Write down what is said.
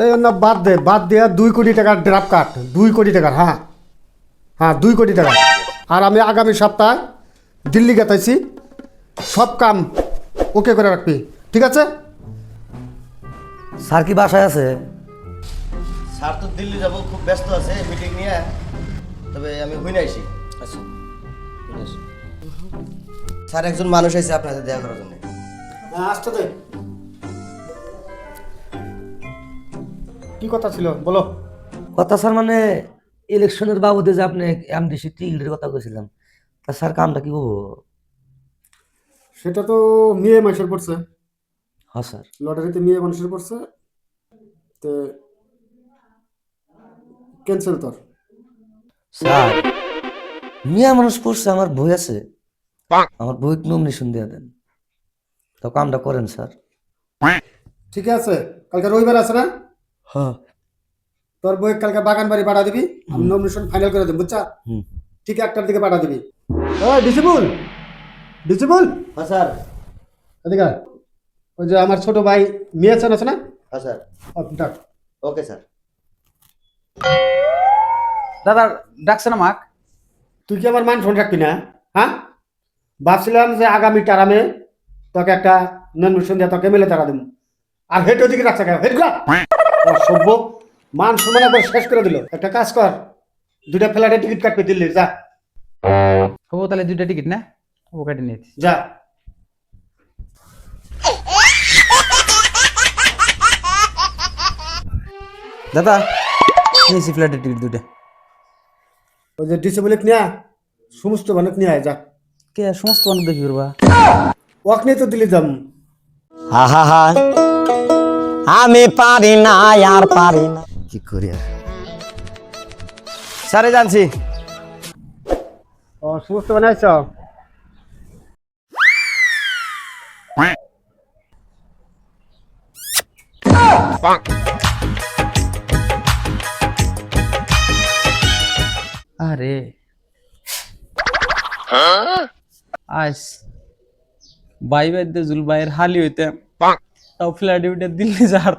এই না বাদ দে 2 কোটি টাকার ড্রাফট কাট 2 কোটি টাকার হ্যাঁ হ্যাঁ 2 কোটি টাকা আর আমি আগামী সপ্তাহে দিল্লি গেতাইছি সব কাম ওকে করে রাখবি ঠিক আছে স্যার কি বাসায় আছে? স্যার তো দিল্লি যাব, খুব ব্যস্ত আছে মিটিং নিয়ে। তবে আমি হই নাইছি। আচ্ছা স্যার একজন মানুষ আছে আপনার সাথে দেখা করার জন্য। হ্যাঁ আসতে দে কি কথা ছিল বলো কথা স্যার মানে ইলেকশনের বাবদে যে আপনি এমডিসি টিকিটের কথা কইছিলাম, তা স্যার কামটা কি হবো? সেটা তো মেয়ে মানুষের পড়ছে হ্যাঁ স্যার। লটারিতে মেয়ে মানুষের পড়ছে তো ক্যান্সেল তোর স্যার মিয়া মানুষ পড়ছে, আমার বই আছে, আমার বই নমিনেশন দিয়ে দেন, তো কামটা করেন স্যার। ঠিক আছে কালকে রবিবার আছে না হ্যাঁ। তোর বই কালকে বাগান বাড়ি পাঠা দিবি আমি নমিনেশন ফাইনাল করে দেব বুঝছা হুম। ঠিক 1টার দিকে পাঠা দিবি ওই ডিসিবল হ্যাঁ স্যার। এদিকে আয়। ওই যে আমার ছোট ভাই মিয়াছেন আছে না হ্যাঁ স্যার। ডাক ওকে স্যার। দাদা ডাকছে না মাক? তুই কি আমার মান ফোন রাখবি না হ্যাঁ ভাবছিলাম যে আগামী টারামে তোকে একটা নমিনেশন দিয়ে তোকে মেলে তারা দেবো আর হেঁটে ওদিকে রাখছে কেন হেঁটগুলা সভ্য মান সম্মান একবার শেষ করে দিল একটা কাজ কর 2টা ফ্লাইটের টিকিট কাটবে দিল্লির যা ও তাহলে 2টা টিকিট না, ও কাটে নিয়েছি। যা দাদা নিয়েছি ফ্লাইটের টিকিট 2টা। ওই যে ডিসেবলিক নিয়ে সমস্ত মানুষ নিয়ে আয় যা কে সমস্ত মানুষ দেখি করবা? ওয়াক নিয়ে তো দিল্লি যাম আহা আমি পারি না আর পারি না কি করি আর স্যারে জানছি। ও সমস্ত বানাইছ আরে আজ বাই বাই দে জুল বাইয়ের হালি হইতে তাও ফ্লাইটে উঠে দিল্লি যাওয়ার